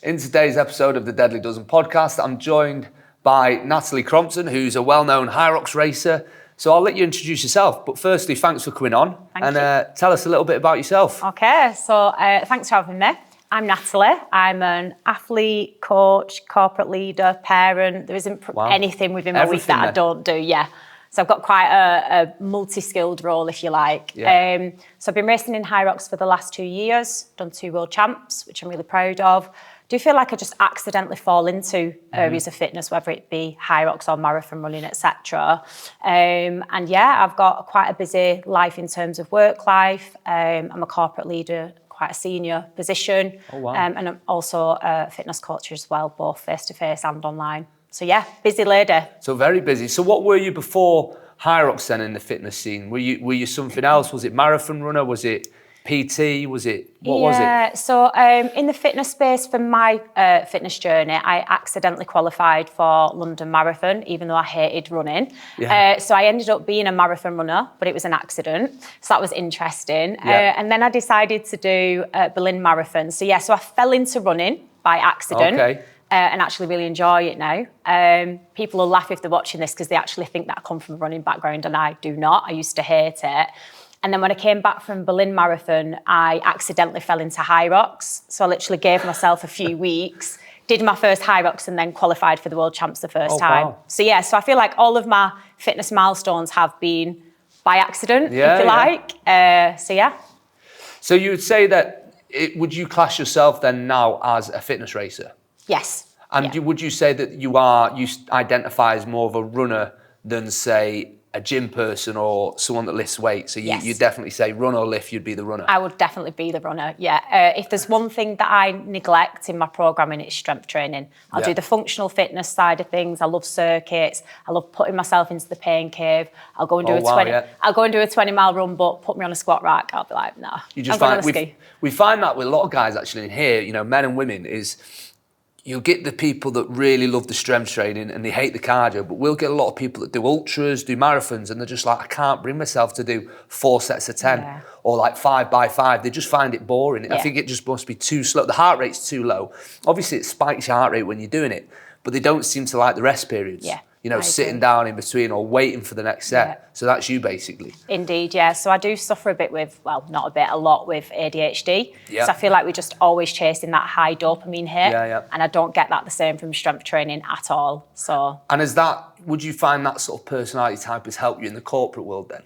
In today's episode of the Deadly Dozen podcast, I'm joined by Natalie Crompton, who's a well-known HYROX racer. So I'll let you introduce yourself. But firstly, thanks for coming on. Thank you. Tell us a little bit about yourself. Okay, so thanks for having me. I'm Natalie. I'm an athlete, coach, corporate leader, parent. There isn't anything within my week that I don't do, So I've got quite a multi-skilled role, if you like. Yeah. So I've been racing in HYROX for the last 2 years, done 2 world champs, which I'm really proud of. Do feel like I just accidentally fall into areas of fitness, whether it be HYROX or marathon running, etc. And yeah, I've got quite a busy life in terms of work life. I'm a corporate leader, quite a senior position. Oh, wow. And I'm also a fitness coach as well, both face-to-face and online. So yeah, busy lady. So very busy. So what were you before HYROX then in the fitness scene? Were you something else? Was it marathon runner? Was it PT? Was it, what was it? Yeah, so in the fitness space for my fitness journey, I accidentally qualified for London Marathon, even though I hated running. Yeah. So I ended up being a marathon runner, but it was an accident. So that was interesting. Yeah. And then I decided to do Berlin Marathon. So yeah, so I fell into running by accident. Okay. And actually really enjoy it now. People will laugh if they're watching this because they actually think that I come from a running background and I do not. I used to hate it. And then when I came back from Berlin Marathon, I accidentally fell into HYROX. So I literally gave myself a few weeks, did my first HYROX and then qualified for the World Champs the first time. Wow. So yeah, so I feel like all of my fitness milestones have been by accident, if you like. So yeah. So you would say that, would you class yourself then now as a fitness racer? Yes. And would you say that you identify as more of a runner than, say, a gym person or someone that lifts weights? So you definitely say run or lift, you'd be the runner. I would definitely be the runner, yeah. If there's one thing that I neglect in my programming, it's strength training. I'll do the functional fitness side of things. I love circuits. I love putting myself into the pain cave. I'll go and do I'll go and do a 20-mile run, but put me on a squat rack, I'll be like, nah. You just we find that with a lot of guys actually in here, you know, men and women, is you'll get the people that really love the strength training and they hate the cardio, but we'll get a lot of people that do ultras, do marathons, and they're just like, I can't bring myself to do 4 sets of 10 or like 5 by 5. They just find it boring. I think it just must be too slow. The heart rate's too low. Obviously, it spikes your heart rate when you're doing it, but they don't seem to like the rest periods. Yeah. You know, sitting down in between or waiting for the next set. Yeah. So that's you basically. Indeed, yeah. So I do suffer a bit with, well, not a bit, a lot with ADHD. Yeah. So I feel like we're just always chasing that high dopamine hit. Yeah. And I don't get that the same from strength training at all. So. And would you find that sort of personality type has helped you in the corporate world then?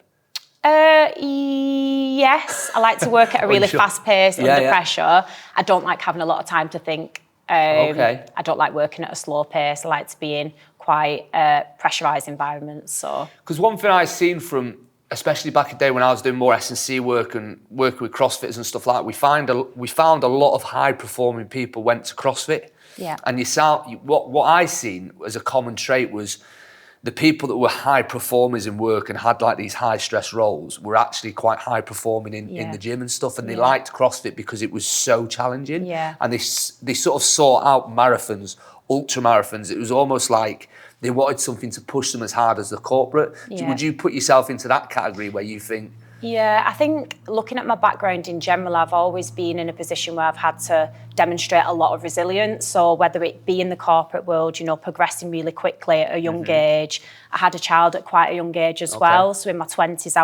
Yes. I like to work at a really fast pace under pressure. I don't like having a lot of time to think. I don't like working at a slow pace. I like to be in quite pressurised environments. So, because one thing I've seen from, especially back in the day when I was doing more S&C work and working with CrossFitters and stuff like that, we found a lot of high performing people went to CrossFit. Yeah. And what I seen as a common trait was the people that were high performers in work and had like these high stress roles were actually quite high performing in the gym and stuff, and they liked CrossFit because it was so challenging. Yeah. And they sort of sought out marathons, ultra marathons. It was almost like they wanted something to push them as hard as the corporate. Yeah. Would you put yourself into that category where you think? Yeah, I think looking at my background in general, I've always been in a position where I've had to demonstrate a lot of resilience. So whether it be in the corporate world, you know, progressing really quickly at a young age. I had a child at quite a young age as well. So in my 20s,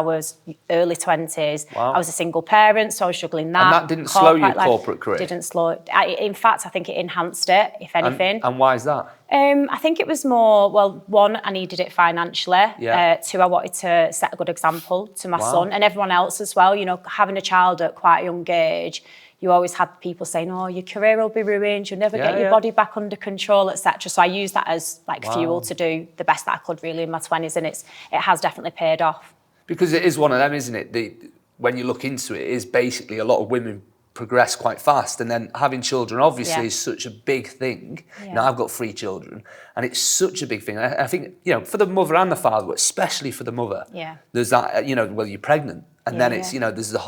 early 20s, I was a single parent, so I was juggling that. And that didn't slow your corporate career? Didn't slow it. In fact, I think it enhanced it, if anything. And why is that? I think it was more, well, one, I needed it financially. Yeah. Two, I wanted to set a good example to my son and everyone else as well. You know, having a child at quite a young age, you always had people saying, oh, your career will be ruined, you'll never get your body back under control, etc. So I used that as like fuel to do the best that I could really in my 20s, and it has definitely paid off. Because it is one of them, isn't it? When you look into it, it is basically a lot of women progress quite fast, and then having children obviously is such a big thing. Now I've got 3 children and it's such a big thing. I think, you know, for the mother and the father, but especially for the mother, there's that, you know, well, you're pregnant and then it's, you know, there's the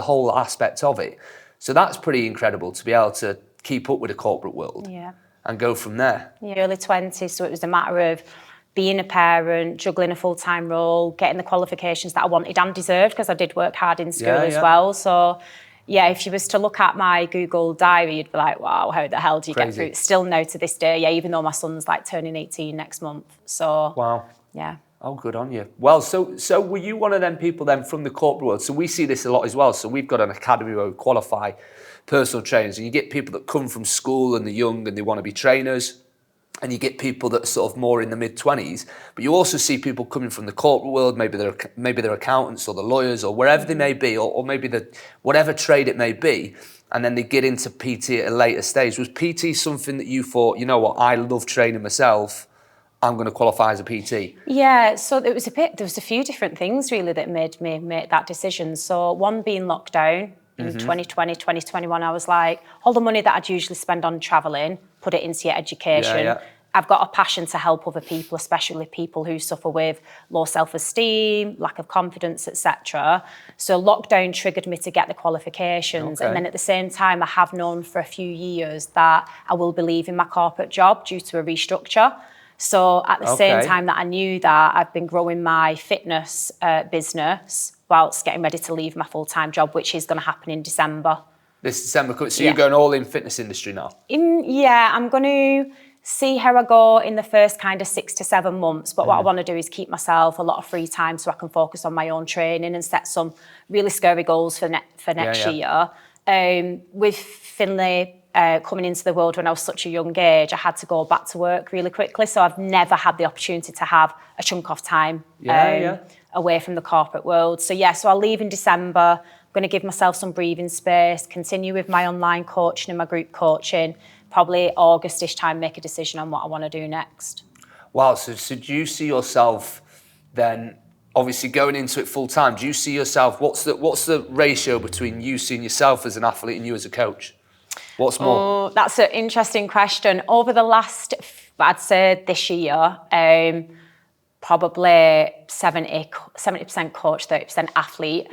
whole aspect of it. So that's pretty incredible to be able to keep up with the corporate world and go from there. Early 20s, so it was a matter of being a parent, juggling a full-time role, getting the qualifications that I wanted and deserved, because I did work hard in school as well. So yeah, if you was to look at my Google diary, you'd be like, wow, how the hell do you get through it? Still no to this day, yeah, even though my son's like turning 18 next month. So, wow. Yeah. Oh, good on you. Well, so were you one of them people then from the corporate world? So we see this a lot as well. So we've got an academy where we qualify personal trainers, and you get people that come from school and they're young and they want to be trainers. And you get people that are sort of more in the mid-20s, but you also see people coming from the corporate world, maybe they're accountants or the lawyers or wherever they may be, or maybe whatever trade it may be, and then they get into PT at a later stage. Was PT something that you thought, you know what, I love training myself, I'm going to qualify as a PT? Yeah, so there was a few different things really that made me make that decision. So one being lockdown in 2020, 2021, I was like, all the money that I'd usually spend on traveling, put it into your education. Yeah. I've got a passion to help other people, especially people who suffer with low self-esteem, lack of confidence, etc. So lockdown triggered me to get the qualifications. And then at the same time, I have known for a few years that I will be leaving my corporate job due to a restructure. So at the same time that I knew that, I've been growing my fitness business whilst getting ready to leave my full-time job, which is going to happen in December. This December, so you're going all in fitness industry now? I'm going to see how I go in the first kind of 6 to 7 months. But what I want to do is keep myself a lot of free time so I can focus on my own training and set some really scary goals for next year. With Finlay coming into the world when I was such a young age, I had to go back to work really quickly. So I've never had the opportunity to have a chunk of time away from the corporate world. So I'll leave in December. I'm going to give myself some breathing space, continue with my online coaching and my group coaching. Probably August-ish time, make a decision on what I want to do next. Wow, so do you see yourself then, obviously going into it full time, do you see yourself, what's the ratio between you seeing yourself as an athlete and you as a coach? What's more? Oh, that's an interesting question. Over the last, I'd say this year, probably 70% coach, 30% athlete.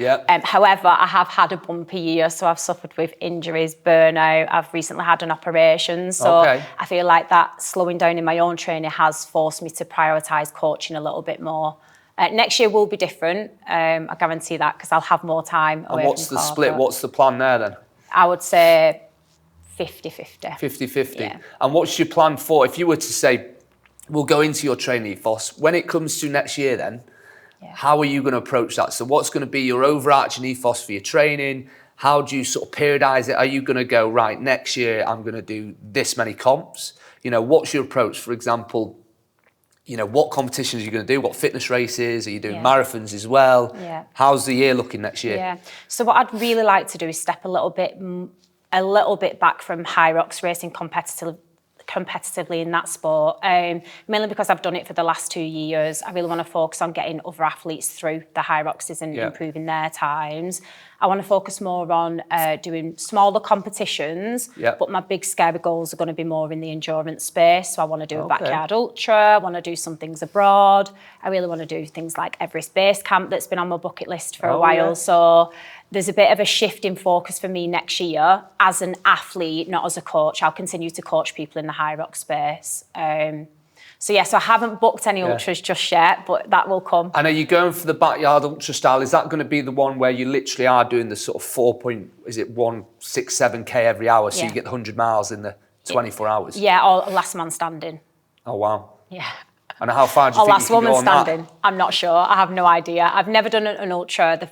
However, I have had a bumpy year, so I've suffered with injuries, burnout. I've recently had an operation, so I feel like that slowing down in my own training has forced me to prioritise coaching a little bit more. Next year will be different, I guarantee that, because I'll have more time away. And what's the split? What's the plan there then? I would say 50-50. 50-50. Yeah. And what's your plan for, if you were to say, we'll go into your training ethos, when it comes to next year then, how are you going to approach that? So what's going to be your overarching ethos for your training? How do you sort of periodise it? Are you going to go, right, next year I'm going to do this many comps? You know, what's your approach? For example, you know, what competitions are you going to do? What fitness races? Are you doing marathons as well? How's the year looking next year? So what I'd really like to do is step a little bit back from HYROX racing competitively in that sport, mainly because I've done it for the last 2 years. I really want to focus on getting other athletes through the HYROXs and improving their times. I want to focus more on doing smaller competitions, but my big scary goals are going to be more in the endurance space. So I want to do a backyard ultra, I want to do some things abroad. I really want to do things like Everest base camp that's been on my bucket list for a while. So there's a bit of a shift in focus for me next year as an athlete, not as a coach. I'll continue to coach people in the HYROX space. So I haven't booked any ultras just yet, but that will come. And are you going for the backyard ultra style? Is that going to be the one where you literally are doing the sort of 167K every hour, so you get the 100 miles in the 24 hours? Yeah, or last man standing. Oh, wow. Yeah. And how far do you think you can go on that? Last woman standing. I'm not sure. I have no idea. I've never done an ultra. The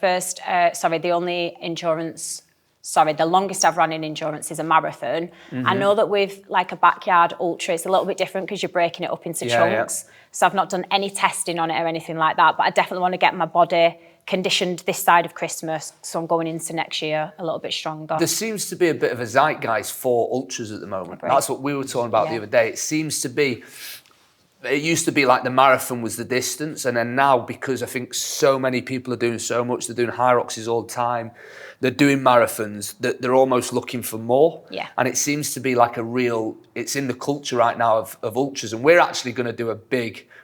longest I've run in endurance is a marathon. I know that with like a backyard ultra, it's a little bit different because you're breaking it up into chunks. So I've not done any testing on it or anything like that, but I definitely want to get my body conditioned this side of Christmas. So I'm going into next year a little bit stronger. There seems to be a bit of a zeitgeist for ultras at the moment. That's what we were talking about the other day. It seems to be, it used to be like the marathon was the distance, and then now, because I think so many people are doing so much, they're doing HYROXs all the time, they're doing marathons, that they're almost looking for more. And it seems to be like it's in the culture right now of ultras. And we're actually going to do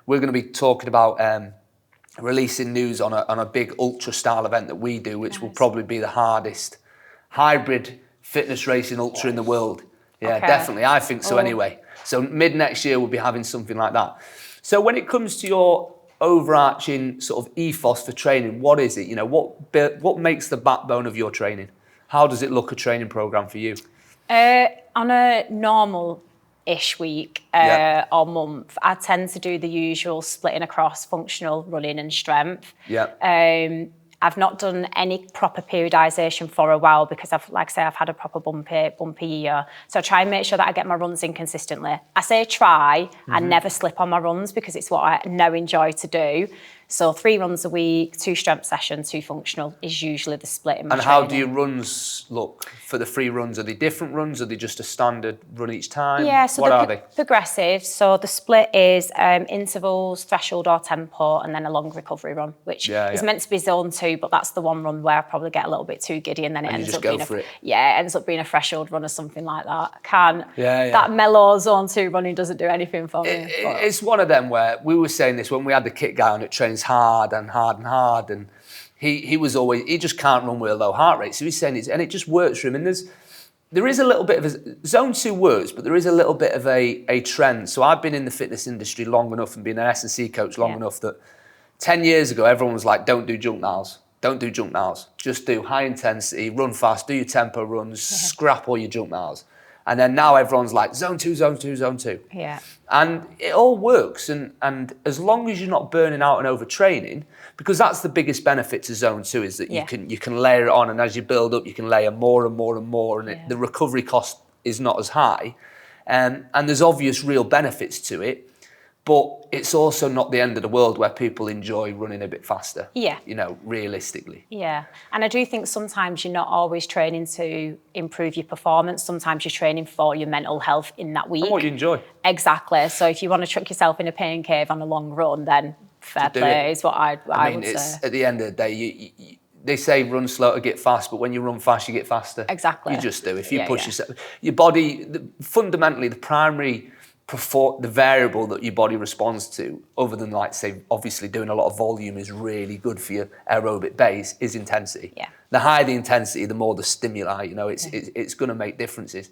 we're going to be talking about releasing news on a big ultra style event that we do, which will probably be the hardest hybrid fitness racing ultra in the world. Definitely. I think so anyway. So mid next year, we'll be having something like that. So when it comes to your overarching sort of ethos for training, what is it? You know, what makes the backbone of your training? How does it look, a training program for you? On a normal-ish week or month, I tend to do the usual splitting across functional, running and strength. I've not done any proper periodisation for a while because I've had a proper bumpy year. So I try and make sure that I get my runs in consistently. I say try, I never slip on my runs because it's what I now enjoy to do. So 3 runs a week, 2 strength sessions, 2 functional is usually the split in my training. How do your runs look for the 3 runs? Are they different runs? Are they just a standard run each time? Yeah, so what are they? Progressive. So the split is intervals, threshold or tempo, and then a long recovery run, which is meant to be zone 2, but that's the one run where I probably get a little bit too giddy and then it ends up being a threshold run or something like that. That mellow zone 2 running doesn't do anything for me. It's one of them where we were saying this when we had the kit guy on, it trains hard and hard and hard, and he just can't run with a low heart rate. So he's saying it just works for him. And there is a little bit of a zone 2 works, but there is a little bit of a trend. So I've been in the fitness industry long enough and been an S&C coach long enough that 10 years ago everyone was like, don't do junk miles. Don't do junk miles. Just do high intensity, run fast, do your tempo runs, scrap all your junk miles. And then now everyone's like, zone 2, zone 2, zone 2. Yeah. And it all works. And as long as you're not burning out and overtraining, because that's the biggest benefit to zone 2 is that you can layer it on. And as you build up, you can layer more and more and more. And the recovery cost is not as high. And there's obvious real benefits to it. But it's also not the end of the world where people enjoy running a bit faster. Yeah. You know, realistically. Yeah. And I do think sometimes you're not always training to improve your performance. Sometimes you're training for your mental health in that week. And what you enjoy. Exactly. So if you want to trick yourself in a pain cave on a long run, then fair play is what I would say. At the end of the day, they say run slow to get fast, but when you run fast, you get faster. Exactly. You just do. If you push yourself, your body, fundamentally, the primary the variable that your body responds to, other than like say obviously doing a lot of volume is really good for your aerobic base, is intensity. Yeah. The higher the intensity, the more the stimuli, you know, it's going to make differences.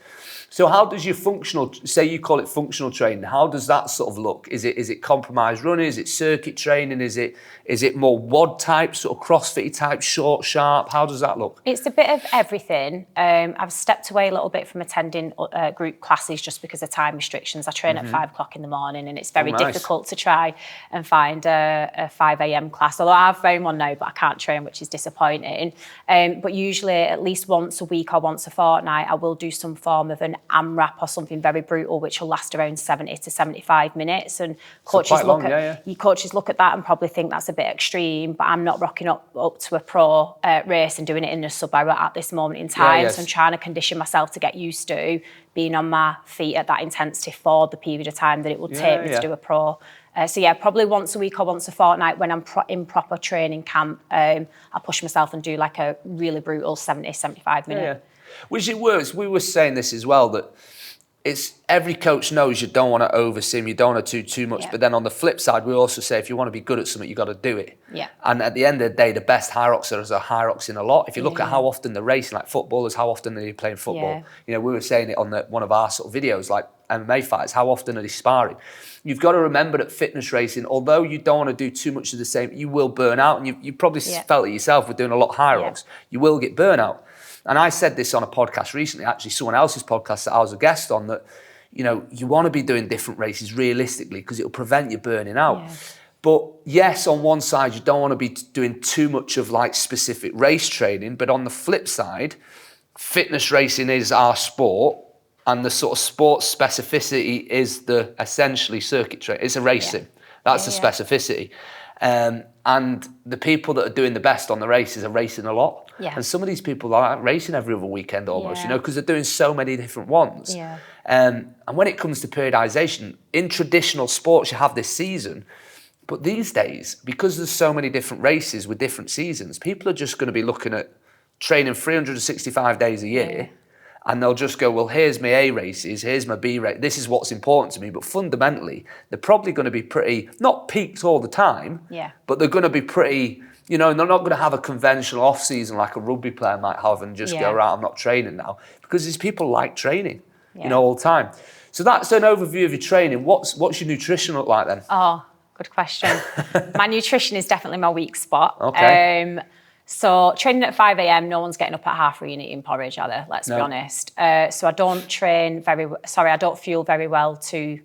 So how does your functional, say you call it functional training, how does that sort of look? Is it compromised running? Is it circuit training? Is it more WOD type, sort of CrossFit type, short, sharp? How does that look? It's a bit of everything. I've stepped away a little bit from attending group classes just because of time restrictions. I train at 5 o'clock in the morning and it's very difficult to try and find a 5 a.m. class. Although I've found one now, but I can't train, which is disappointing. But usually at least once a week or once a fortnight, I will do some form of an AMRAP or something very brutal, which will last around 70 to 75 minutes. And coaches look at that and probably think that's a bit extreme, but I'm not rocking up to a pro race and doing it in a sub-hour at this moment in time. So I'm trying to condition myself to get used to being on my feet at that intensity for the period of time that it will take me to do a pro. Probably once a week or once a fortnight when I'm in proper training camp, I push myself and do like a really brutal 70, 75 minute. Which it works. We were saying this as well, that it's every coach knows you don't want to oversim, you don't want to do too much. But then on the flip side, we also say if you want to be good at something, you got to do it. And at the end of the day, the best HYROXers are HYROXing a lot. If you look at how often they're racing, like footballers, how often are they playing football? You know, we were saying it on one of our sort of videos, like MMA fighters, how often are they sparring? You've got to remember that fitness racing, although you don't want to do too much of the same, you will burn out. And you probably felt it yourself with doing a lot of HYROX. You will get burnout. And I said this on a podcast recently, actually someone else's podcast that I was a guest on, that, you know, you want to be doing different races realistically because it'll prevent you burning out. But yes, on one side, you don't want to be doing too much of like specific race training. But on the flip side, fitness racing is our sport. And the sort of sports specificity is the essentially circuit training. It's a racing. That's the specificity. And the people that are doing the best on the races are racing a lot. And some of these people are racing every other weekend almost, you know, because they're doing so many different ones. And when it comes to periodization, in traditional sports, you have this season. But these days, because there's so many different races with different seasons, people are just going to be looking at training 365 days a year. And they'll just go, well, here's my A races, here's my B race. This is what's important to me. But fundamentally, they're probably going to be pretty, not peaked all the time, but they're going to be pretty, you know, and they're not going to have a conventional off season like a rugby player might have and just go, right, I'm not training now. Because these people like training, you know, all the time. So that's an overview of your training. What's your nutrition look like then? Oh, good question. My nutrition is definitely my weak spot. So training at 5 a.m, no one's getting up at 3:30 and eating porridge, are they? Let's be honest. So I don't I don't fuel very well to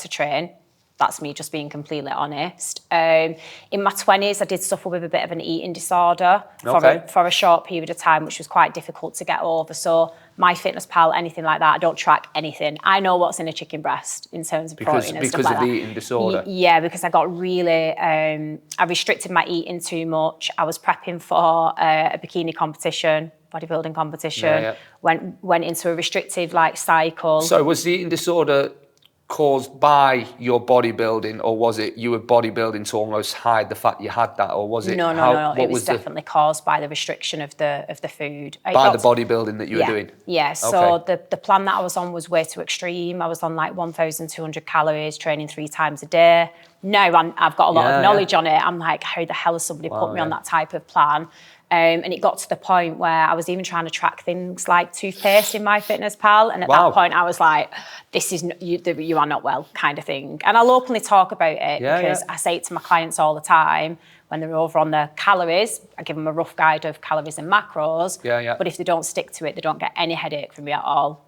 train. That's me just being completely honest. In my 20s, I did suffer with a bit of an eating disorder for a short period of time, which was quite difficult to get over. So MyFitnessPal, anything like that, I don't track anything. I know what's in a chicken breast in terms of protein and stuff like that. Because of the eating disorder? Yeah, because I got really, I restricted my eating too much. I was prepping for a bikini competition, bodybuilding competition, went into a restrictive cycle. So was the eating disorder caused by your bodybuilding, or was it you were bodybuilding to almost hide the fact you had that, or was it No, it was definitely caused by the restriction of the food. By the bodybuilding that you were doing? Yeah, so the plan that I was on was way too extreme. I was on 1,200 calories, training 3 times a day. Now I've got a lot of knowledge on it. I'm like, how the hell has somebody put me on that type of plan? And it got to the point where I was even trying to track things like toothpaste in MyFitnessPal. And at that point, I was like, this is, you are not well kind of thing. And I'll openly talk about it because I say it to my clients all the time. When they're over on the calories, I give them a rough guide of calories and macros. But if they don't stick to it, they don't get any headache from me at all.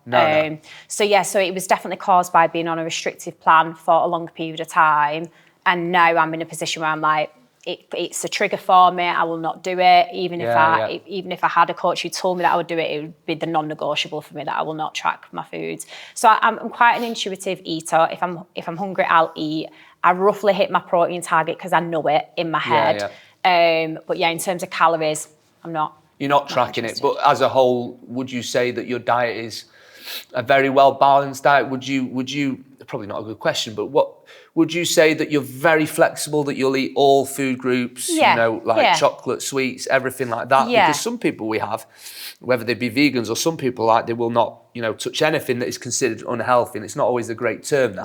So it was definitely caused by being on a restrictive plan for a long period of time. And now I'm in a position where I'm like, it's a trigger for me. I will not do it. Even if I had a coach who told me that I would do it, it would be the non-negotiable for me that I will not track my foods. So I'm quite an intuitive eater. If I'm hungry, I'll eat. I roughly hit my protein target because I know it in my head. But in terms of calories, I'm not. You're not tracking it. But as a whole, would you say that your diet is a very well balanced diet? Would you probably not a good question, but what would you say that you're very flexible, that you'll eat all food groups, chocolate, sweets, everything like that? Because some people we have, whether they be vegans or some people they will not, touch anything that is considered unhealthy. And it's not always a great term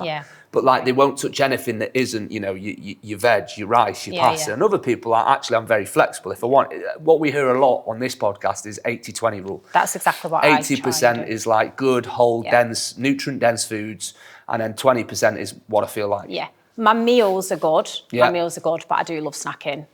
but they won't touch anything that isn't, your veg, your rice, your pasta. And other people are I'm very flexible. If I want, what we hear a lot on this podcast is 80-20 rule. That's exactly what 80% is good, whole, dense, nutrient dense foods. And then 20% is what I feel like. Yeah. My meals are good. My meals are good, but I do love snacking.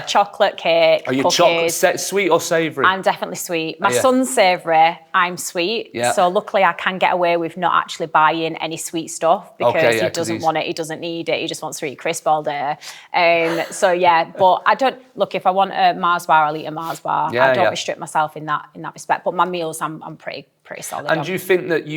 Chocolate cake, Are you cookies. Sweet or savoury? I'm definitely sweet. My son's savoury, I'm sweet. So luckily I can get away with not actually buying any sweet stuff because he doesn't want it, he doesn't need it, he just wants to eat crisp all day. But I don't, look, if I want a Mars bar, I'll eat a Mars bar. I don't restrict myself in that respect. But my meals, I'm pretty solid. And do you think that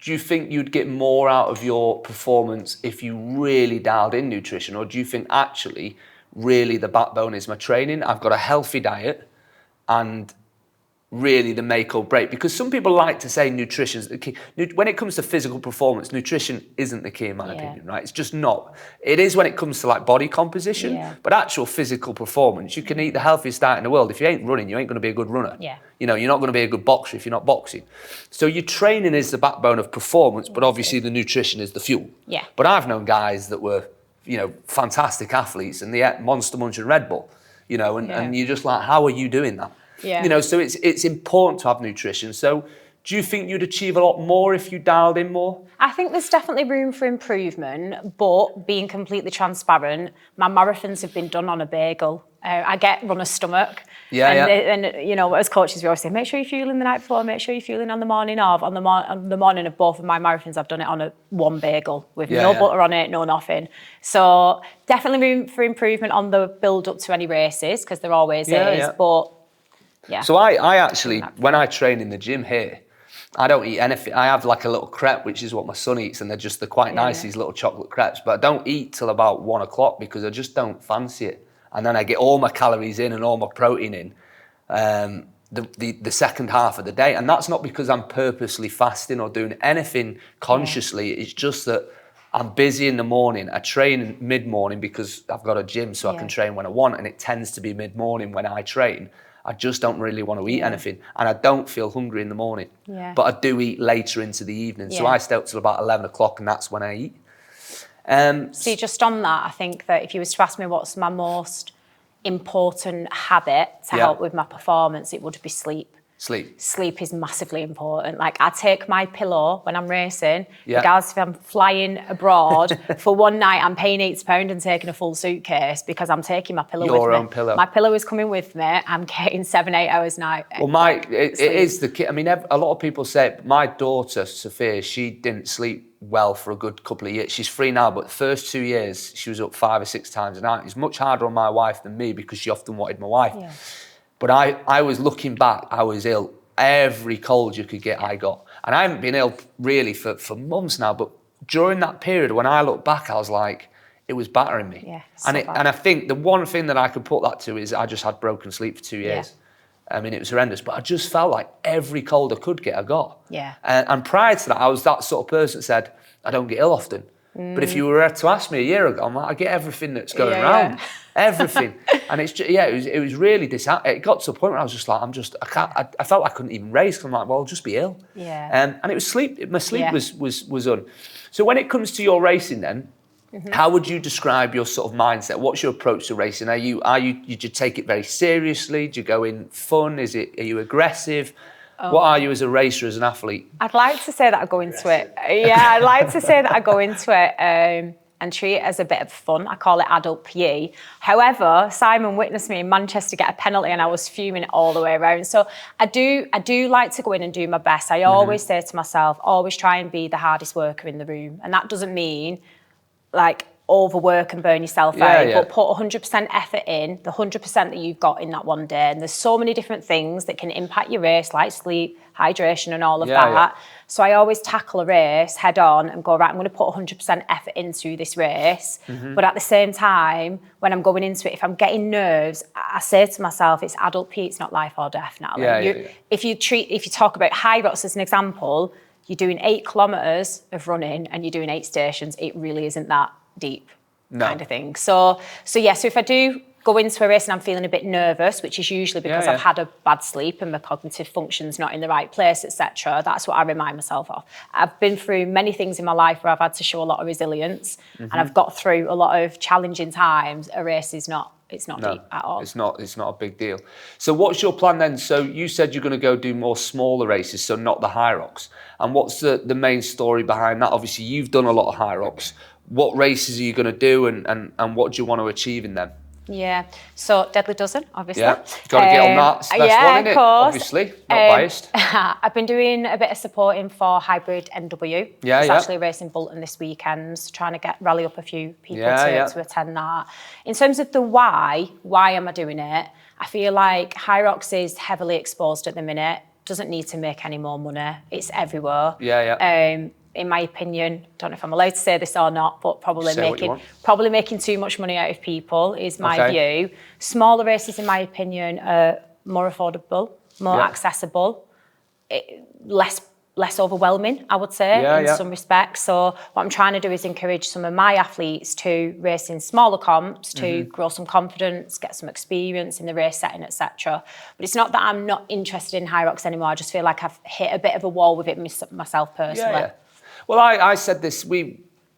do you think you'd get more out of your performance if you really dialed in nutrition? Or do you think actually, really the backbone is my training? I've got a healthy diet and really the make or break? Because some people like to say nutrition's the key. When it comes to physical performance, nutrition isn't the key in my opinion, right? It's just not. It is when it comes to body composition, but actual physical performance, you can eat the healthiest diet in the world. If you ain't running, you ain't going to be a good runner. You're not going to be a good boxer if you're not boxing. So your training is the backbone of performance, but obviously the nutrition is the fuel. But I've known guys that were, fantastic athletes and they ate Monster Munch and Red Bull, and you're just like, how are you doing that? So it's important to have nutrition. So do you think you'd achieve a lot more if you dialed in more? I think there's definitely room for improvement, but being completely transparent, my marathons have been done on a bagel. I get runner's stomach. And as coaches, we always say, make sure you're fueling the night before, make sure you're fueling on the morning of. On the morning of both of my marathons, I've done it on one bagel with no butter on it, no nothing. So definitely room for improvement on the build up to any races, because there always is. But so I actually, when I train in the gym here, I don't eat anything. I have a little crepe, which is what my son eats, and they're quite nice, these little chocolate crepes. But I don't eat till about 1 o'clock because I just don't fancy it. And then I get all my calories in and all my protein in the second half of the day. And that's not because I'm purposely fasting or doing anything consciously. It's just that I'm busy in the morning. I train mid-morning because I've got a gym, so I can train when I want. And it tends to be mid-morning when I train. I just don't really want to eat anything. And I don't feel hungry in the morning. But I do eat later into the evening. So I stay up till about 11 o'clock and that's when I eat. See, just on that, I think that if you was to ask me what's my most important habit to help with my performance, it would be sleep. Sleep is massively important. Like, I take my pillow when I'm racing, Yeah. regardless if I'm flying abroad. For one night, I'm paying £80 and taking a full suitcase because I'm taking my pillow with me. Your own pillow. My pillow is coming with me. I'm getting 7-8 hours a night. Well, it is the key. I mean, a lot of people say, my daughter, Sophia, she didn't sleep well for a good couple of years. She's 3 now, but the first 2 years, she was up 5 or 6 times a night. It's much harder on my wife than me because she often wanted my wife. Yeah. But I was looking back, I was ill. Every cold you could get, I got. And I haven't been ill really for months now, but during that period, when I look back, I was like, it was battering me. Yeah, and I think the one thing that I could put that to is I just had broken sleep for 2 years. Yeah. I mean, it was horrendous, but I just felt like every cold I could get, I got. Yeah. And prior to that, I was that sort of person that said, I don't get ill often. But if you were to ask me a year ago, I'm like, I get everything that's going around. Yeah. Everything. And it's just, it was really it got to a point where I was just like, I felt like I couldn't even race because I'm like, well, I'll just be ill. Yeah. And it was sleep. My sleep was on. So when it comes to your racing then, how would you describe your sort of mindset? What's your approach to racing? Do you take it very seriously? Do you go in fun? Are you aggressive? What are you as a racer, as an athlete? I'd like to say that I go into it. Yeah, I'd like to say that I go into it and treat it as a bit of fun. I call it adult PE. However, Simon witnessed me in Manchester get a penalty and I was fuming all the way around. So I do like to go in and do my best. I always say to myself, always try and be the hardest worker in the room. And that doesn't mean like overwork and burn yourself out, but put 100% effort in, the 100% that you've got in that one day. And there's so many different things that can impact your race, like sleep, hydration and all of that. Yeah. So I always tackle a race head on and go, right, I'm going to put 100% effort into this race. But at the same time, when I'm going into it, if I'm getting nerves, I say to myself, it's adult PE, it's not life or death, Natalie. If you talk about HYROX as an example, you're doing 8 kilometres of running and you're doing 8 stations, it really isn't that deep kind of thing. So if I do go into a race and I'm feeling a bit nervous, which is usually because I've had a bad sleep and my cognitive function's not in the right place, etc., that's what I remind myself of. I've been through many things in my life where I've had to show a lot of resilience and I've got through a lot of challenging times. A race is not deep at all. It's not a big deal. So what's your plan then? So you said you're going to go do more smaller races, so not the HYROX. And what's the main story behind that? Obviously, you've done a lot of HYROX. What races are you going to do and what do you want to achieve in them? Yeah, so Deadly Dozen, obviously. Yeah, got to get on that. It's the best one, isn't it? Obviously, not biased. I've been doing a bit of supporting for Hybrid NW. It's actually racing Bolton this weekend, trying to rally up a few people to attend that. In terms of the why am I doing it? I feel like HYROX is heavily exposed at the minute, doesn't need to make any more money. It's everywhere. In my opinion, don't know if I'm allowed to say this or not, but probably making too much money out of people is my view. Smaller races, in my opinion, are more affordable, more accessible, less overwhelming, I would say, in some respects. So what I'm trying to do is encourage some of my athletes to race in smaller comps, to grow some confidence, get some experience in the race setting, etc. But it's not that I'm not interested in HYROX anymore. I just feel like I've hit a bit of a wall with it myself personally. Well, I said this,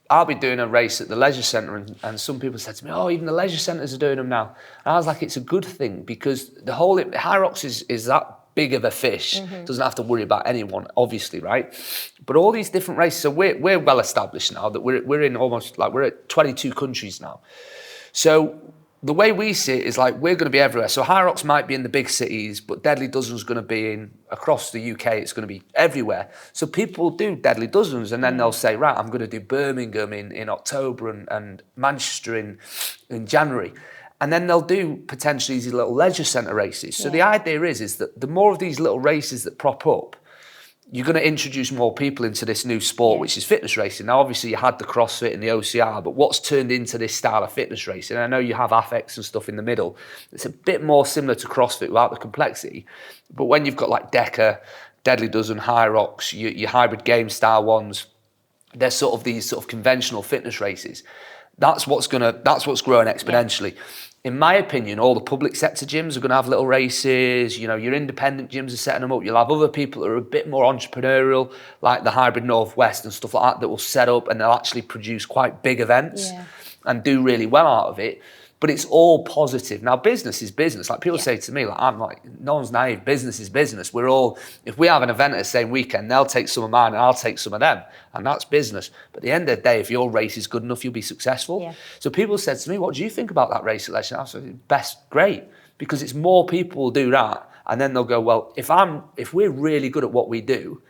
I'll be doing a race at the leisure centre and some people said to me, oh, even the leisure centres are doing them now. And I was like, it's a good thing because the whole HYROX is that big of a fish, doesn't have to worry about anyone, obviously, right? But all these different races, so we're well established now that we're in almost, like we're at 22 countries now. So the way we see it is like we're going to be everywhere. So HYROX might be in the big cities, but Deadly Dozen's going to be across the UK. It's going to be everywhere. So people do Deadly Dozens and then they'll say, right, I'm going to do Birmingham in October and Manchester in January. And then they'll do potentially these little leisure centre races. So the idea is that the more of these little races that prop up, you're going to introduce more people into this new sport, which is fitness racing. Now, obviously, you had the CrossFit and the OCR, but what's turned into this style of fitness racing? I know you have AFEX and stuff in the middle. It's a bit more similar to CrossFit without the complexity. But when you've got like Deca, Deadly Dozen, HYROX, your hybrid game style ones, they're sort of these sort of conventional fitness races. That's what's growing exponentially. In my opinion, all the public sector gyms are going to have little races. You know, your independent gyms are setting them up. You'll have other people that are a bit more entrepreneurial, like the Hybrid Northwest and stuff like that will set up and they'll actually produce quite big events and do really well out of it. but it's all positive. Now, business is business. Like people say to me, like, I'm like, no one's naive. Business is business. We're all, if we have an event at the same weekend, they'll take some of mine and I'll take some of them. And that's business. But at the end of the day, if your race is good enough, you'll be successful. Yeah. So people said to me, what do you think about that race selection? I said, great. Because it's more people will do that. And then they'll go, well, if we're really good at what we do,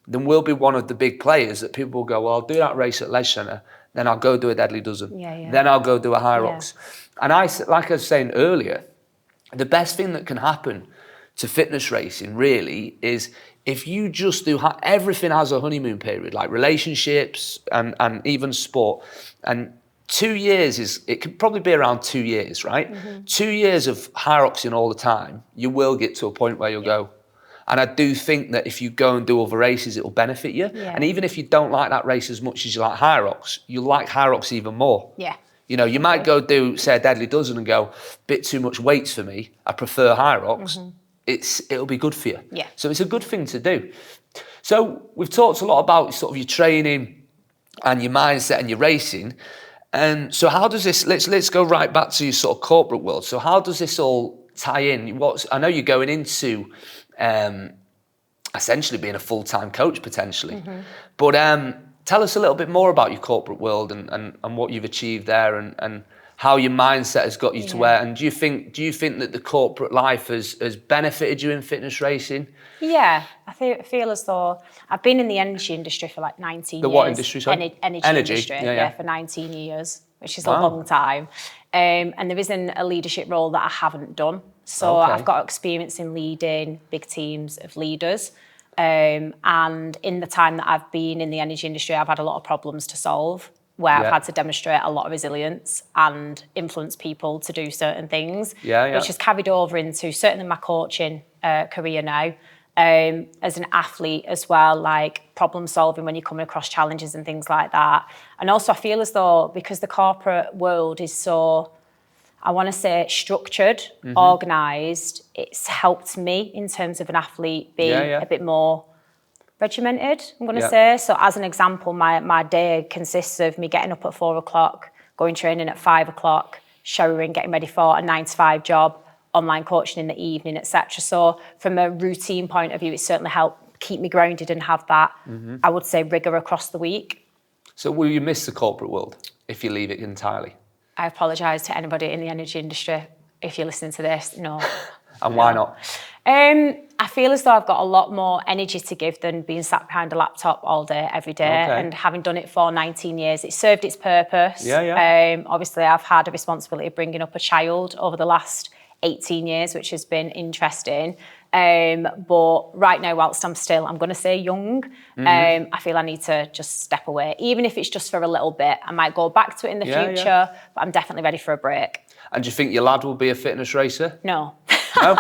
then we'll be one of the big players that people will go, well, I'll do that race at Leisure Centre, then I'll go do a Deadly Dozen, then I'll go do a HYROX. And like I was saying earlier, the best thing that can happen to fitness racing really is if you just do, everything has a honeymoon period, like relationships and even sport. And 2 years it could probably be around 2 years, right? 2 years of HYROXing all the time, you will get to a point where you'll go. And I do think that if you go and do other races, it will benefit you. Yeah. And even if you don't like that race as much as you like HYROX, you'll like HYROX even more. Yeah. You know, you might go do, say, a Deadly Dozen and go, bit too much weights for me, I prefer HYROX. It'll be good for you. Yeah. So it's a good thing to do. So we've talked a lot about sort of your training and your mindset and your racing. And so how does this, let's go right back to your sort of corporate world. So how does this all tie in? I know you're going into essentially being a full-time coach potentially, but tell us a little bit more about your corporate world and what you've achieved there and how your mindset has got you to where, and do you think that the corporate life has benefited you in fitness racing? Yeah, I feel as though I've been in the energy industry for like 19 years. The what industry, sorry? Energy industry, yeah, for 19 years, which is a long time. And there isn't a leadership role that I haven't done. So I've got experience in leading big teams of leaders. And in the time that I've been in the energy industry, I've had a lot of problems to solve, where I've had to demonstrate a lot of resilience and influence people to do certain things, which has carried over into certainly my coaching career now. As an athlete as well, like problem solving when you're coming across challenges and things like that. And also I feel as though because the corporate world is so, I want to say, structured, organised, it's helped me in terms of an athlete being a bit more regimented, I'm going to say. So as an example, my day consists of me getting up at 4 o'clock, going training at 5 o'clock, showering, getting ready for a 9-to-5 job, online coaching in the evening, etc. So from a routine point of view, it certainly helped keep me grounded and have that, I would say, rigour across the week. So will you miss the corporate world if you leave it entirely? I apologise to anybody in the energy industry if you're listening to this. No. And why not? I feel as though I've got a lot more energy to give than being sat behind a laptop all day, every day. And having done it for 19 years, it served its purpose. Obviously, I've had a responsibility of bringing up a child over the last 18 years, which has been interesting. But right now, whilst I'm going to say young, I feel I need to just step away. Even if it's just for a little bit, I might go back to it in the future, but I'm definitely ready for a break. And do you think your lad will be a fitness racer? No. No?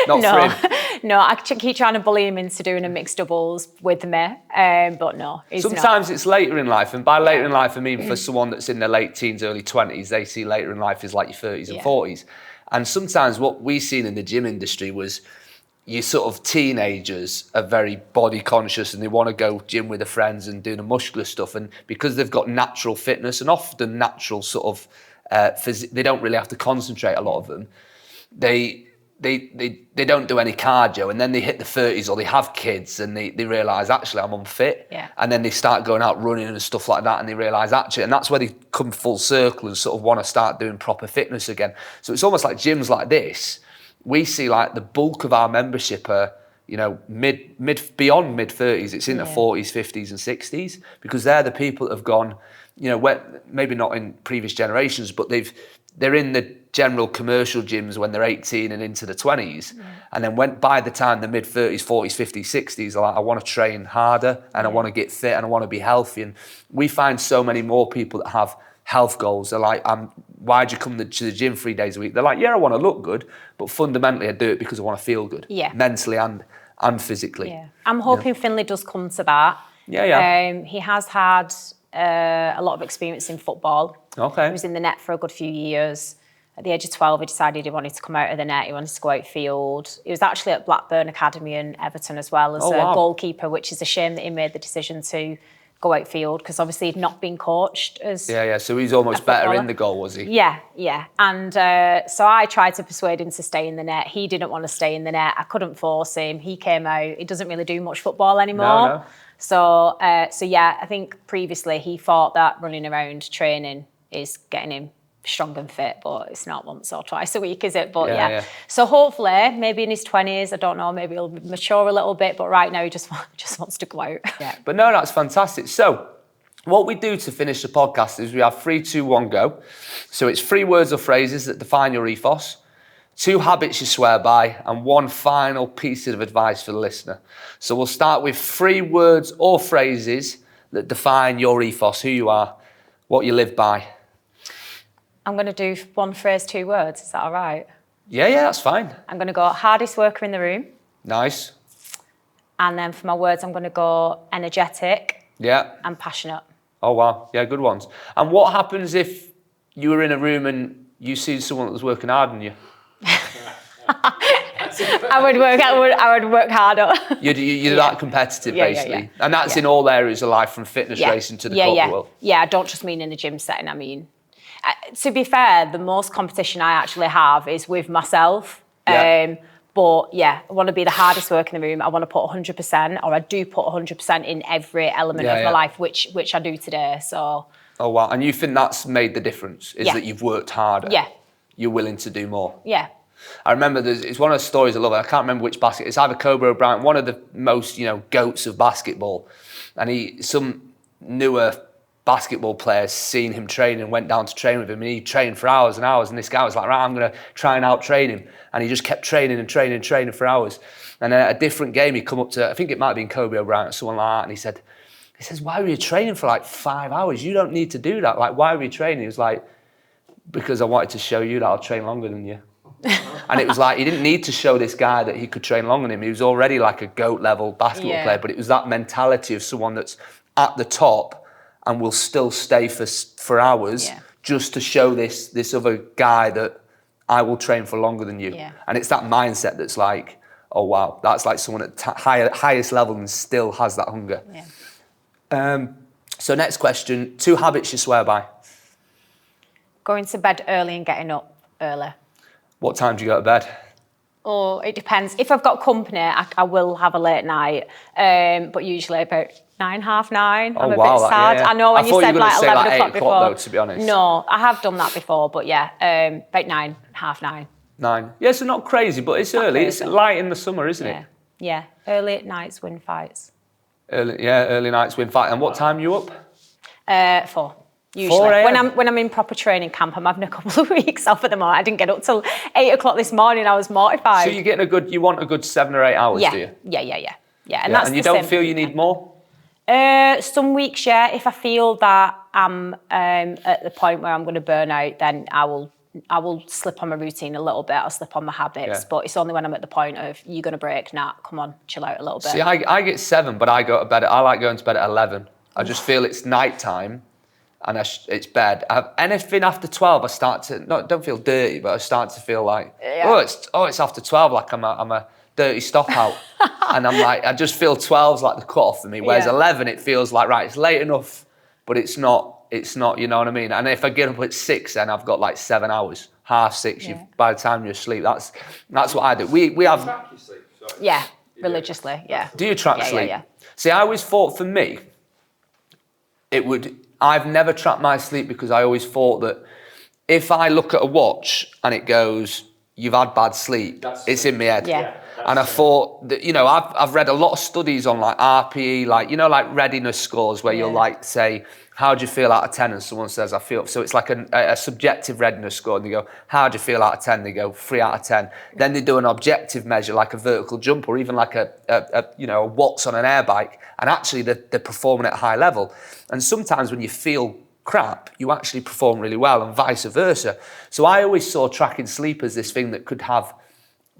Not for him? No, I keep trying to bully him into doing a mixed doubles with me, but no, he's sometimes not. It's later in life, and by later in life, I mean for someone that's in their late teens, early 20s, they see later in life as like your 30s and 40s. And sometimes what we seen in the gym industry was your sort of teenagers are very body conscious and they want to go gym with their friends and do the muscular stuff. And because they've got natural fitness and often natural sort of, they don't really have to concentrate, a lot of them. They don't do any cardio, and then they hit the 30s or they have kids and they realise, actually, I'm unfit. And then they start going out running and stuff like that, and they realise, actually, and that's where they come full circle and sort of want to start doing proper fitness again. So it's almost like gyms like this, we see like the bulk of our membership are, you know, beyond mid 30s. It's in the 40s, 50s and 60s, because they're the people that have gone, you know, maybe not in previous generations, but they're in the general commercial gyms when they're 18 and into the 20s. And then by the time the mid 30s, 40s, 50s, 60s, are like, I want to train harder and I want to get fit and I want to be healthy. And we find so many more people that have health goals. They're like, why'd you come to the gym 3 days a week? They're like, yeah, I want to look good, but fundamentally I do it because I want to feel good, mentally and physically. I'm hoping Finlay does come to that. He has had a lot of experience in football. He was in the net for a good few years. At the age of 12, he decided he wanted to come out of the net. He wanted to go outfield. He was actually at Blackburn Academy and Everton as well as a goalkeeper, which is a shame that he made the decision to go outfield, because obviously he'd not been coached as So he's almost better in the goal, was he? Yeah. And so I tried to persuade him to stay in the net. He didn't want to stay in the net. I couldn't force him. He came out. He doesn't really do much football anymore. No. So yeah, I think previously he thought that running around training is getting him strong and fit, but it's not once or twice a week, is it? But yeah. So hopefully, maybe in his 20s, I don't know, maybe he'll mature a little bit, but right now he just wants to go out. Yeah. But no, that's fantastic. So what we do to finish the podcast is we have 3, 2, 1, go. So it's 3 words or phrases that define your ethos, 2 habits you swear by, and 1 final piece of advice for the listener. So we'll start with 3 words or phrases that define your ethos, who you are, what you live by. I'm going to do 1 phrase, 2 words. Is that all right? Yeah, that's fine. I'm going to go hardest worker in the room. Nice. And then for my words, I'm going to go energetic. Yeah. And passionate. Oh, wow. Yeah, good ones. And what happens if you were in a room and you see someone that was working harder than you? I would work harder. You're that competitive, basically. And that's in all areas of life, from fitness racing to the corporate world. Yeah, I don't just mean in a gym setting. I mean, to be fair, the most competition I actually have is with myself. But yeah, I want to be the hardest worker in the room. I want to put 100%, or I do put 100% in every element of my life, which I do today. So. Oh, wow. And you think that's made the difference, is that you've worked harder? Yeah. You're willing to do more? Yeah. I remember it's one of the stories I love. I can't remember which basket. It's either Kobe or Bryant, one of the most, goats of basketball. And some newer basketball players seen him training and went down to train with him, and he trained for hours and hours, and this guy was like, right, I'm going to try and out-train him. And he just kept training for hours. And then at a different game, he come up to, I think it might have been Kobe or Bryant or someone like that, and he says, why were you training for like 5 hours? You don't need to do that. Like, why were you training? He was like, because I wanted to show you that I'll train longer than you. And it was like, he didn't need to show this guy that he could train longer than him. He was already like a GOAT level basketball player, but it was that mentality of someone that's at the top and will still stay for hours just to show this other guy that I will train for longer than you. Yeah. And it's that mindset that's like, oh wow, that's like someone at highest level and still has that hunger. Yeah. So next question, 2 habits you swear by. Going to bed early and getting up early. What time do you go to bed? Oh, it depends. If I've got company, I will have a late night, but usually about 9, half 9. I'm a bit sad. Yeah. I know when you said like 11 o'clock before. Though, to be honest. No, I have done that before, but yeah, about 9, half 9. 9. Yeah, so not crazy, but it's early. It's light in the summer, isn't it? Yeah. Early nights win fights. Early nights win fights. And what time are you up? 4. Usually, when I'm in proper training camp, I'm having a couple of weeks off at the moment. I didn't get up till 8 o'clock this morning. I was mortified. So you're getting you want a good 7 or 8 hours, do you? Yeah. And that's and you don't feel you need more? Some weeks, yeah. If I feel that I'm at the point where I'm going to burn out, then I will slip on my routine a little bit. I'll slip on my habits, but it's only when I'm at the point of you're going to break. Nah, come on, chill out a little bit. See, I get 7, but I like going to bed at 11. I just feel it's night time. And it's bed. Anything after 12, I start to don't feel dirty, but I start to feel like it's after 12, like I'm a dirty stop out, and I'm like I just feel 12's like the cutoff for me. Whereas 11, it feels like right, it's late enough, but it's not. You know what I mean? And if I get up at 6, then I've got like 7 hours, half 6. By the time you're asleep, that's what I do. We have. Track your sleep, sorry. Yeah, religiously. Yeah. Do you track sleep? Yeah. See, I always thought for me, it would. I've never tracked my sleep because I always thought that if I look at a watch and it goes, you've had bad sleep, it's in my head. Yeah. And I thought that, I've read a lot of studies on like RPE, like readiness scores where you'll like say, how do you feel out of 10? And someone says, I feel. So it's like a subjective readiness score. And they go, how do you feel out of 10? They go, 3 out of 10. Then they do an objective measure like a vertical jump or even like a watts on an air bike. And actually they're performing at a high level. And sometimes when you feel crap, you actually perform really well and vice versa. So I always saw tracking sleep as this thing that could have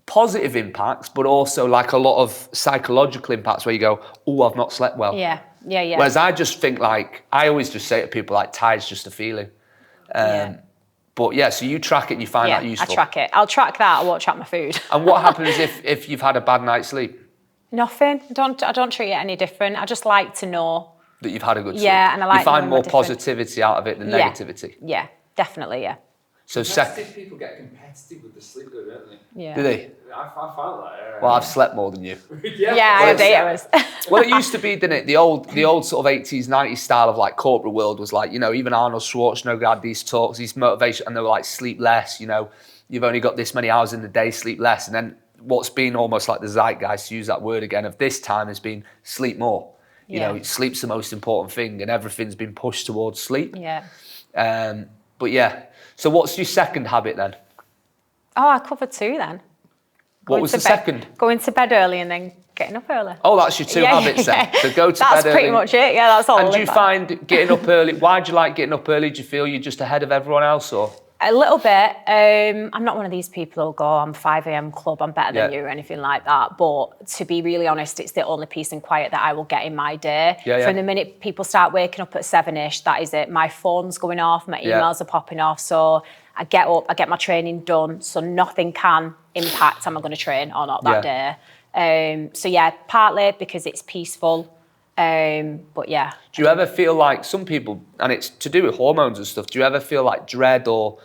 positive impacts, but also like a lot of psychological impacts where you go, oh, I've not slept well. Yeah. Whereas I just think I always just say to people tired's just a feeling. But so you track it and you find that useful. I track it. I'll track that. I won't track my food. And what happens if you've had a bad night's sleep? Nothing. I don't treat it any different. I just like to know That you've had a good sleep. Yeah, and I like you find knowing more my different- positivity out of it than negativity. Yeah, definitely, yeah. So People get competitive with the sleep, though, don't they? Yeah. do they? I found that. Well, I've slept more than you. Yeah, I have 8 hours. Well, it used to be, didn't it? The old sort of 80s, 90s style of like corporate world was like, you know, even Arnold Schwarzenegger had these talks, these motivation, and they were like, sleep less, you know, you've only got this many hours in the day, sleep less. And then what's been almost like the zeitgeist, to use that word again, of this time has been sleep more. You know, sleep's the most important thing, and everything's been pushed towards sleep. Yeah. But yeah, so what's your second habit then? Oh, I covered 2 then. What was the second? Going to bed early and then getting up early. Oh, that's your 2 habits then. So go to bed early. That's pretty much it. Yeah, that's all. And do you find getting up early? Why do you like getting up early? Do you feel you're just ahead of everyone else, or? A little bit. I'm not one of these people who'll go, I'm 5 a.m. club, I'm better than you or anything like that. But to be really honest, it's the only peace and quiet that I will get in my day. From the minute people start waking up at 7-ish, that is it. My phone's going off, my emails are popping off. So I get up, I get my training done. So nothing can impact am I going to train or not that day. So yeah, partly because it's peaceful. But yeah. Do you ever feel like some people, and it's to do with hormones and stuff, do you ever feel like dread or,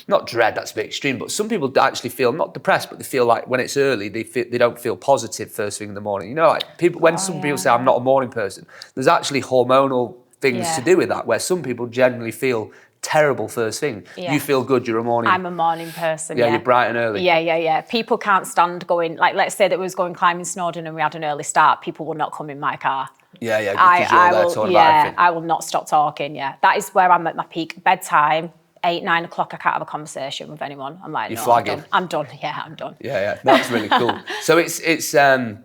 not dread, that's a bit extreme, but some people actually feel not depressed, but they feel like when it's early, they don't feel positive first thing in the morning. You know, like people, when people say I'm not a morning person, there's actually hormonal things to do with that, where some people generally feel terrible first thing. You feel good, you're a morning. I'm a morning person. You're bright and early. Yeah. People can't stand going, like let's say that we was going climbing Snowdon and we had an early start, people would not come in my car. Yeah, because you're there talking about everything. I will not stop talking, That is where I'm at my peak. Bedtime, 8, 9 o'clock, I can't have a conversation with anyone. I'm like, you're no, flagging. I'm done. Yeah, I'm done. Yeah, that's really cool. So it's on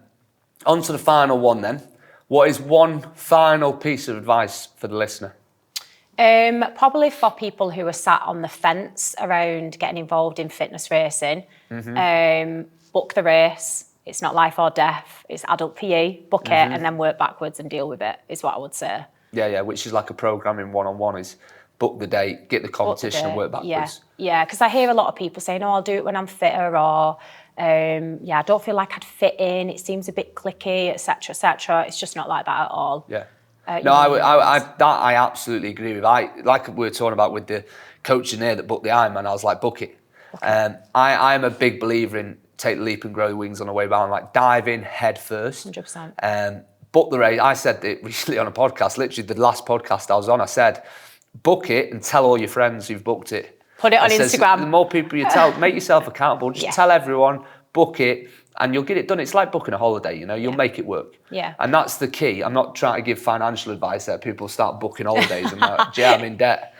to the final one then. What is one final piece of advice for the listener? Probably for people who are sat on the fence around getting involved in fitness racing, book the race. It's not life or death. It's adult PE. Book it and then work backwards and deal with it, is what I would say. Yeah, which is like a programming one-on-one is book the date, get the competition and work backwards. Yeah, because I hear a lot of people saying, oh, I'll do it when I'm fitter, or I don't feel like I'd fit in. It seems a bit clicky, etc., etc. It's just not like that at all. Yeah. I absolutely agree with. Like we were talking about with the coach in there that booked the Ironman, I was like, book it. I'm a big believer in take the leap and grow the wings on the way down, like dive in head first. 100%. Book the race. I said it recently on a podcast, literally the last podcast I was on, I said, book it and tell all your friends you've booked it. Put it on Instagram. The more people you tell, make yourself accountable, just tell everyone, book it, and you'll get it done. It's like booking a holiday, you'll make it work. Yeah. And that's the key. I'm not trying to give financial advice that people start booking holidays and like, gee, I'm in debt.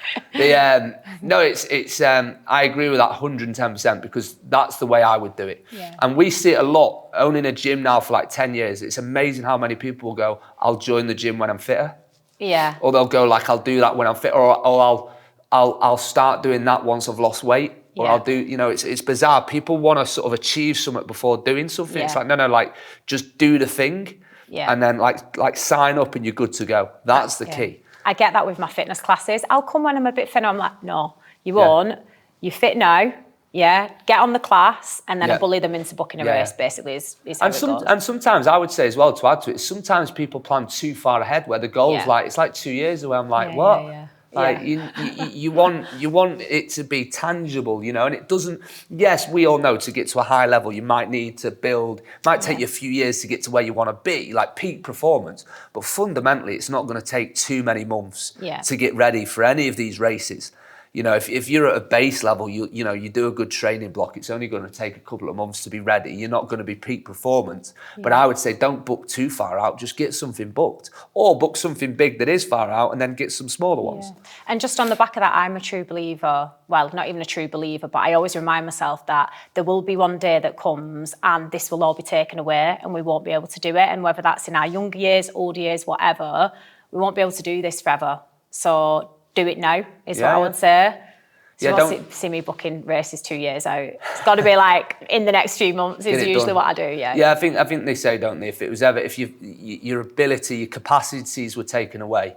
No, it's I agree with that 110% because that's the way I would do it. Yeah. And we see it a lot, owning a gym now for like 10 years. It's amazing how many people will go, I'll join the gym when I'm fitter. Yeah. Or they'll go like, I'll do that when I'm fit, or I'll start doing that once I've lost weight. Or I'll do, it's bizarre. People want to sort of achieve something before doing something. It's like, no, like just do the thing. Yeah. And then like sign up and you're good to go. That's the key. I get that with my fitness classes. I'll come when I'm a bit thinner. I'm like, no, you won't. You're fit now. Yeah. Get on the class and then I bully them into booking a race, basically, is how it goes. And sometimes I would say as well, to add to it, sometimes people plan too far ahead where the goal's it's like 2 years away. I'm like, what? Yeah. Like you want it to be tangible, and it doesn't. Yes, we all know to get to a high level, you might need to build. It might take you a few years to get to where you want to be, like peak performance. But fundamentally, it's not going to take too many months to get ready for any of these races. If you're at a base level, you do a good training block. It's only going to take a couple of months to be ready. You're not going to be peak performance. But I would say don't book too far out. Just get something booked, or book something big that is far out, and then get some smaller ones. And just on the back of that, I'm a true believer. Well, not even a true believer, but I always remind myself that there will be one day that comes, and this will all be taken away, and we won't be able to do it. And whether that's in our younger years, older years, whatever, we won't be able to do this forever. So do it now, is what I would say. So don't see me booking races 2 years out. It's got to be like in the next few months is usually what I do. Yeah, I think they say, don't they? If your ability, your capacities were taken away,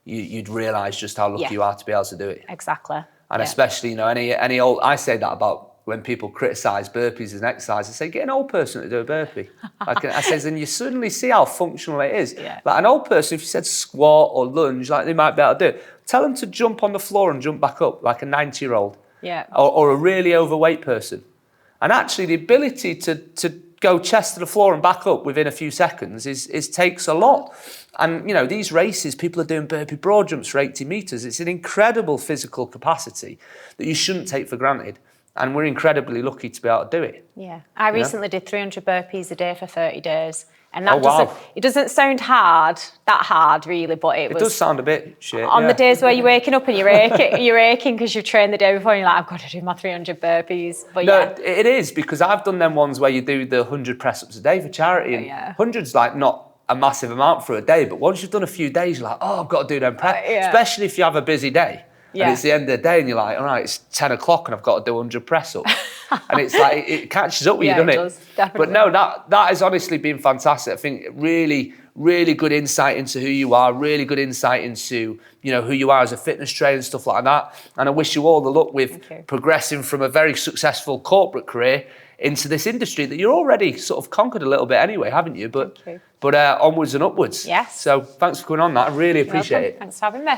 you'd realise just how lucky you are to be able to do it. Exactly. And especially, any old. I say that about when people criticise burpees as an exercise, I say, get an old person to do a burpee. Like I says, and you suddenly see how functional it is. Yeah. Like an old person, if you said squat or lunge, like they might be able to do it. Tell them to jump on the floor and jump back up, like a 90-year-old. Yeah. Or a really overweight person. And actually the ability to go chest to the floor and back up within a few seconds is takes a lot. And, you know, these races, people are doing burpee broad jumps for 80 metres. It's an incredible physical capacity that you shouldn't take for granted. And we're incredibly lucky to be able to do it. Yeah. I recently did 300 burpees a day for 30 days. And Oh, wow. it doesn't sound that hard really, but it was... It does sound a bit shit. On the days where you're waking up and you're aching because you've trained the day before and you're like, I've got to do my 300 burpees. But No, yeah. it is, because I've done them ones where you do the 100 press-ups a day for charity. And Yeah. 100's like not a massive amount for a day, but once you've done a few days, you're like, oh, I've got to do them press. Yeah. Especially if you have a busy day. Yeah. And it's the end of the day and you're like, all right, it's 10 o'clock and I've got to do 100 press-ups. And it's like, it catches up with you, doesn't it? Does, definitely. But no, that has honestly been fantastic. I think really, really good insight into who you are, really good insight into, you know, who you are as a fitness trainer and stuff like that. And I wish you all the luck with progressing from a very successful corporate career into this industry that you're already sort of conquered a little bit anyway, haven't you? But onwards and upwards. Yes. So thanks for coming on, that. I really appreciate it. Thanks for having me.